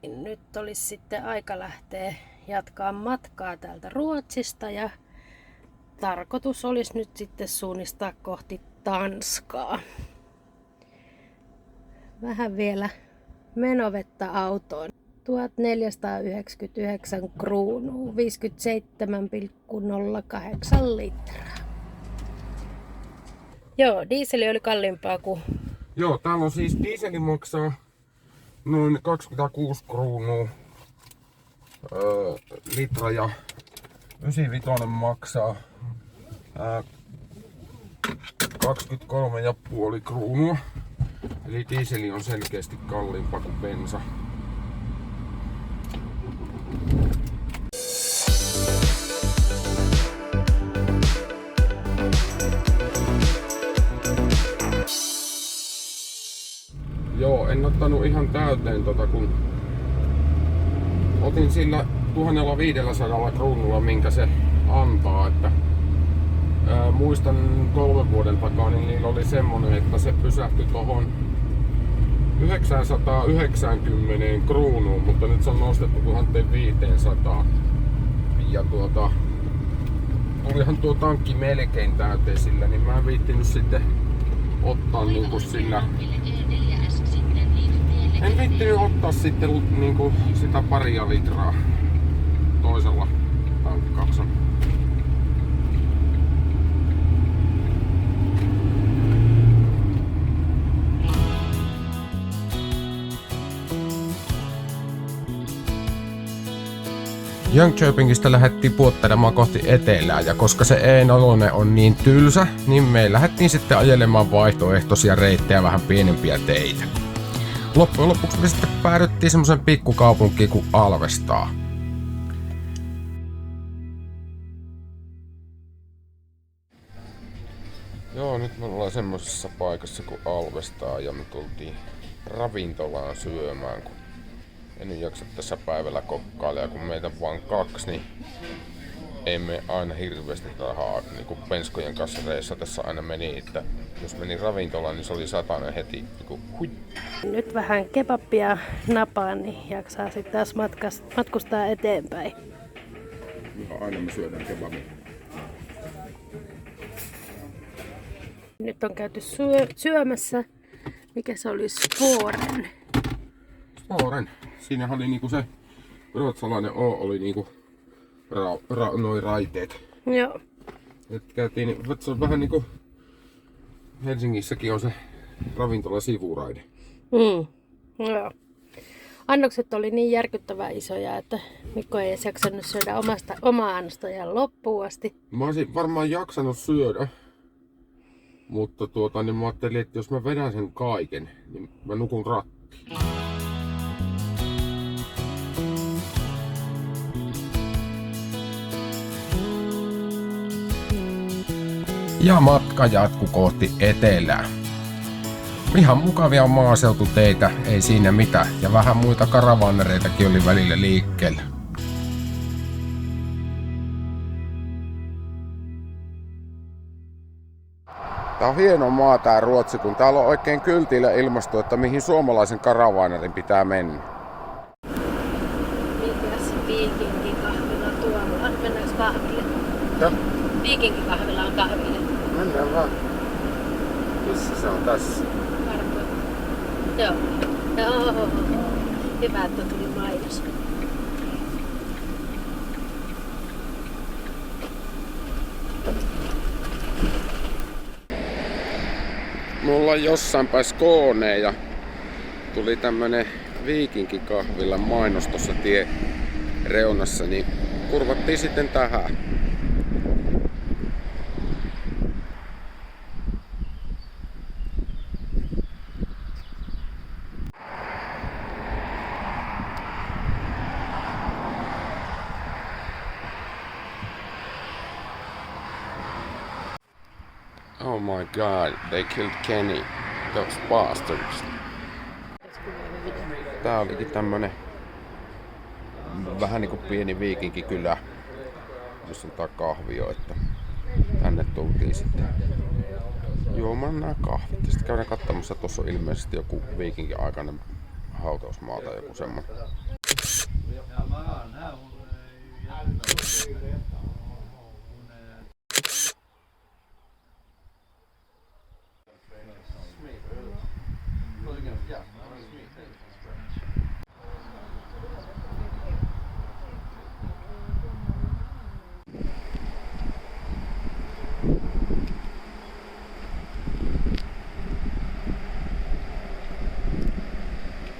Nyt olisi sitten aika lähteä jatkaa matkaa täältä Ruotsista ja tarkoitus olisi nyt sitten suunnistaa kohti Tanskaa. Vähän vielä menovettä autoon. 1499 kruunua, 57,08 litraa. Joo, dieseli oli kalliimpaa kuin... Joo, täällä on siis dieseli maksaa noin 26 kruunua litra ja 95 maksaa 23,5 kruunua. Eli dieseli on selkeästi kalliimpaa kuin bensa. Joo, en ottanut ihan täyteen kun otin sillä 1500 kruunulla, minkä se antaa, että muistan 3 vuoden takaa, niin niillä oli semmonen, että se pysähtyi tohon 990 kruunuun, mutta nyt se on nostettu 1500. Ja tulihan tuo tankki melkein täyteen sillä, niin mä en viittinyt sitten ottaa niinku sillä. En viittinyt ottaa sitten niinku sitä paria litraa toisella tankkauksella. Jönköpingistä lähdettiin puottelemaan kohti etelää, ja koska se E4 on niin tylsä, niin me lähdettiin sitten ajelemaan vaihtoehtoisia reittejä, vähän pienempiä teitä. Loppujen lopuksi me sitten päädyttiin semmoisen pikkukaupunkiin kuin Alvestaa. Joo, nyt me ollaan semmoisessa paikassa kuin Alvestaa ja me tultiin ravintolaan syömään, kun en jaksa tässä päivällä kokkailla, ja kun meitä on vaan 2, niin emme aina hirveästi rahaa. Niin kuin penskojen kanssa reissatessa aina meni, että jos meni ravintolaan, niin se oli 100 heti. Hui. Nyt vähän kebappia napaan, niin jaksaa sitten taas matkustaa eteenpäin. Aina me syödään kebabia. Nyt on käyty syömässä. Mikä se oli? Sporen. Sporen. Siinähän oli niinku se ruotsalainen O oli niinku noin raiteet. Joo. Et käytiin, se on vähän niinku Helsingissäkin on se ravintola sivuraide. Joo. Annokset oli niin järkyttävän isoja, että Mikko ei edes jaksanut syödä omaa annostajaan loppuun asti. Mä olisin varmaan jaksanut syödä, mutta niin mä ajattelin, että jos mä vedän sen kaiken, niin mä nukun rattiin. Ja matka jatkuu kohti etelää. Ihan mukavia maaseututeitä, ei siinä mitään, ja vähän muita karavanereitakin oli välillä liikkeellä. Tää on hieno maa tää Ruotsi, kun täällä on oikein kyltillä ilmasto, että mihin suomalaisen karavanerin pitää mennä. Mikäs viikinkikahvila tuolla? Mennäänkö kahville? Joo. Viikinkikahvila on kahville. Mennään vaan. Missä se on tässä? Varmaan. Joo. Hyvä, että tuli mainos. Mulla on jossain päin Skåne ja tuli tämmönen viikinkikahvilla mainos tossa tie reunassa, niin kurvattiin sitten tähän. Oh my god, they killed Kenny. Those bastards. Tää olikin tämmönen vähän niinku pieni viikinkikylä, jossa on tää kahvio, että tänne tultiin sitten juomaan nää kahvit. Sitten käydään katsomassa, tuossa on ilmeisesti joku viikinkin aikainen hautausmaata joku semmonen.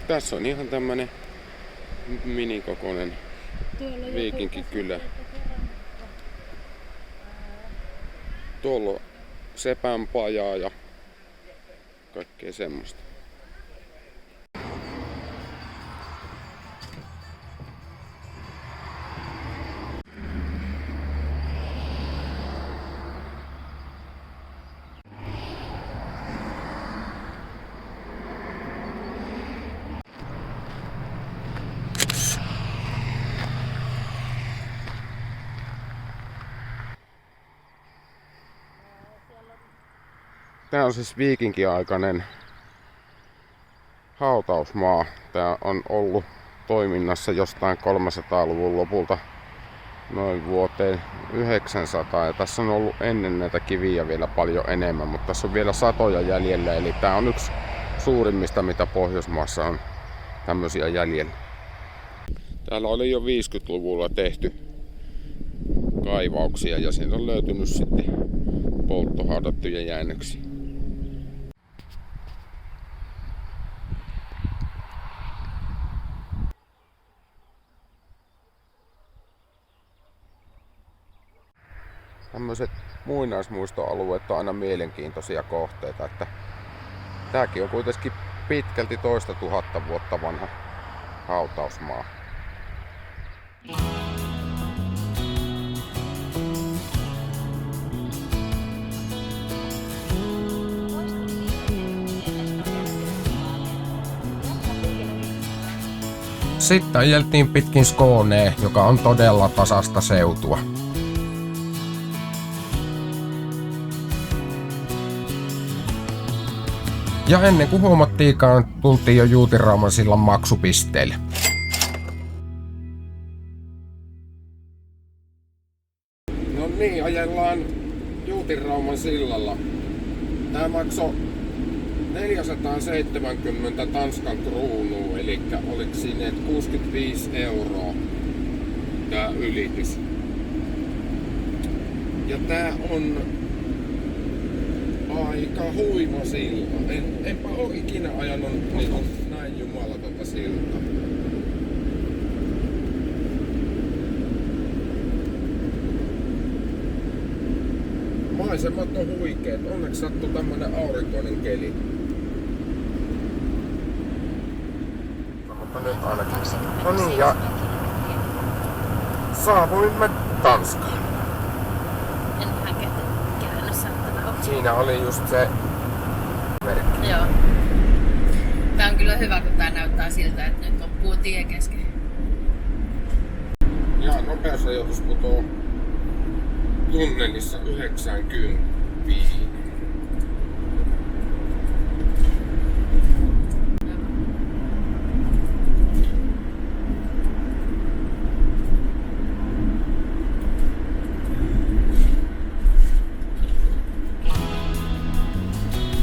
Tässä on ihan tämmönen minikokoinen viikinkikylä. Tuolla on sepänpajaa ja kaikkea semmoista. Tää on siis viikinkiaikainen hautausmaa. Tää on ollut toiminnassa jostain 300-luvun lopulta noin vuoteen 900. Ja tässä on ollut ennen näitä kiviä vielä paljon enemmän, mutta tässä on vielä satoja jäljellä. Eli tää on yksi suurimmista, mitä Pohjoismaassa on tämmösiä jäljellä. Täällä oli jo 50-luvulla tehty kaivauksia ja siitä on löytynyt sitten polttohaudattuja jäännöksiä. Tämmöiset muinaismuistoalueet on aina mielenkiintoisia kohteita, että tääkin on kuitenkin pitkälti 2000 vuotta vanha hautausmaa. Sitten ajeltiin pitkin Skånea, joka on todella tasasta seutua. Ja ennen kuin huomattiinkaan, tultiin jo Juutinrauman sillan maksupisteelle. No niin, ajellaan Juutinrauman sillalla. Tää maksoi 470 Tanskan kruunua, eli oliko siinä 65 € tää ylitys. Ja tää on aika huima silta. Enpä oo ikinä ajanut niin näin jumalatonta siltaa. Maisemat on huikeet. Onneksi sattui tämmönen aurinkoinen keli. Mutta nyt ainakin. No niin, ja saavuimme Tanskaan. En vähän käynyt saattaa. Siinä oli just se merkki. Joo. Tää on kyllä hyvä, kun tää näyttää siltä, että nyt loppuu tie kesken. Ja nopeusrajoitus putoo tunnelissa 95.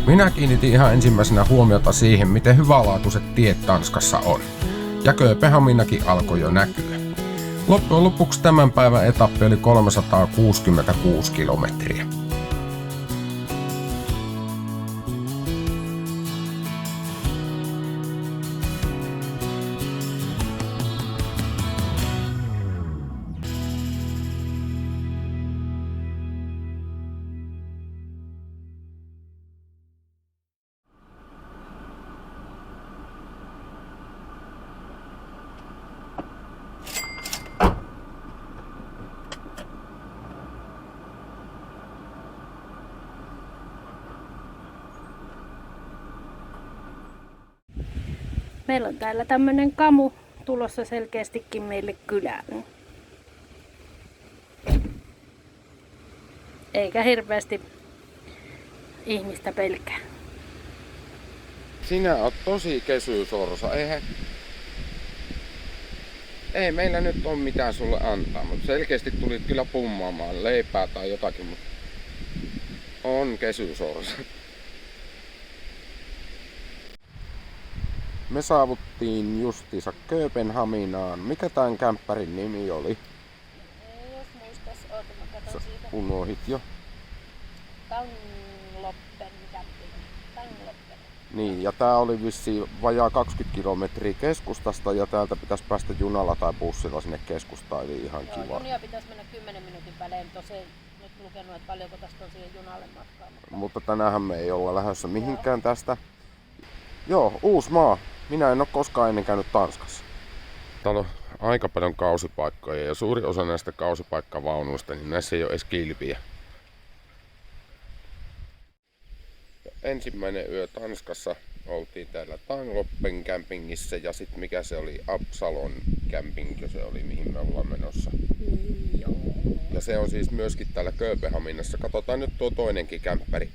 Minä kiinnitin ihan ensimmäisenä huomiota siihen, miten hyvälaatuiset tiet Tanskassa on. Ja Kööpenhaminakin alkoi jo näkyä. Loppujen lopuksi tämän päivän etappi oli 366 kilometriä. Meillä on täällä tämmönen kamu tulossa selkeästikin meille kylään. Eikä hirveästi ihmistä pelkää. Sinä oot tosi kesysorsa. Ei meillä nyt ole mitään sulle antaa, mutta selkeästi tulit kyllä pummaamaan leipää tai jotakin, mutta on kesysorsa. Me saavuttiin justiinsa Kööpenhaminaan. Mikä tämän kämppärin nimi oli? Jos muistais, oota mä katon siitä. Unohit jo. Tangloppen camping. Tangloppen. Niin, ja tää oli vissiin vajaa 20 kilometriä keskustasta ja täältä pitäisi päästä junalla tai bussilla sinne keskustaan, eli ihan Joo, kiva. junia pitäisi mennä 10 minuutin välein, tosin nyt lukenut, että paljonko tästä on siihen junalle matkaa. Mutta tänäänhän me ei olla lähdössä mihinkään tästä. Joo, uusi maa. Minä en ole koskaan ennen käynyt Tanskassa. Täällä on aika paljon kausipaikkoja ja suuri osa näistä kausipaikkavaunuista, niin näissä ei ole edes kilpiä. Ensimmäinen yö Tanskassa oltiin täällä Tangloppen campingissa ja sitten mikä se oli, Absalon camping, se oli mihin me ollaan menossa. Joo. Ja se on siis myöskin täällä Kööpenhaminassa. Katsotaan nyt tuo toinenkin kämppäri.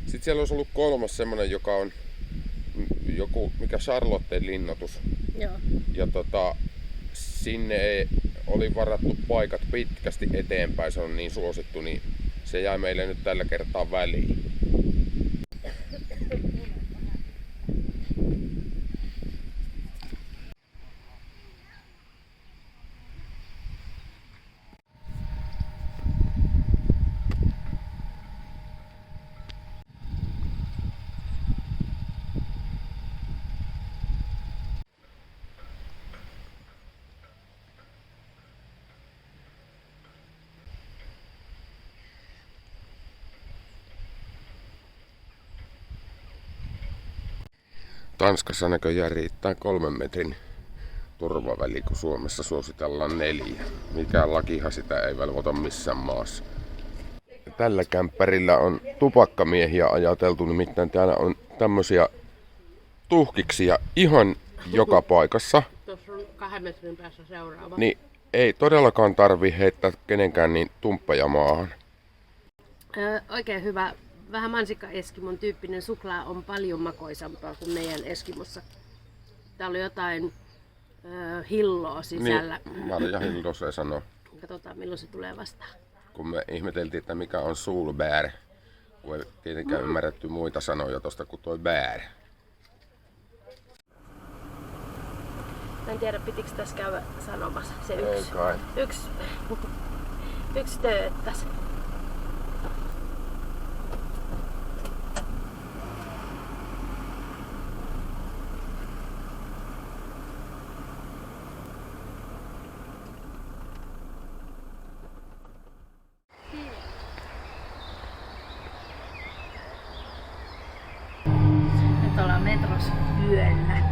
Sitten siellä olisi ollut kolmas semmonen, joka on joku, mikä Charlotten linnoitus. Joo. Ja sinne oli varattu paikat pitkästi eteenpäin, se on niin suosittu, niin se jäi meille nyt tällä kertaa väliin. Tanskassa näköjään riittää 3 metrin turvaväli, kun Suomessa suositellaan 4. Mikään lakihan sitä ei velvoita missään maassa. Tällä kämppärillä on tupakkamiehiä ajateltu, nimittäin täällä on tämmösiä tuhkiksia ihan joka paikassa. Tuossa on 2 metrin päässä seuraava. Niin ei todellakaan tarvi heittää kenenkään niin tumppeja maahan. Oikein hyvä. Vähän mansikka-eskimon tyyppinen suklaa on paljon makoisampaa kuin meidän eskimossa. Täällä on jotain hilloa sisällä. Niin, Marja Hildo se sanoo. Katsotaan milloin se tulee vastaan. Kun me ihmeteltiin, että mikä on solbär, kun ei tietenkään ymmärretty muita sanoja tosta kuin toi bär. En tiedä, pitikö tässä käydä sanomassa se Ei kai. yksi tööttäs. Nyt ollaan metrossa yöllä.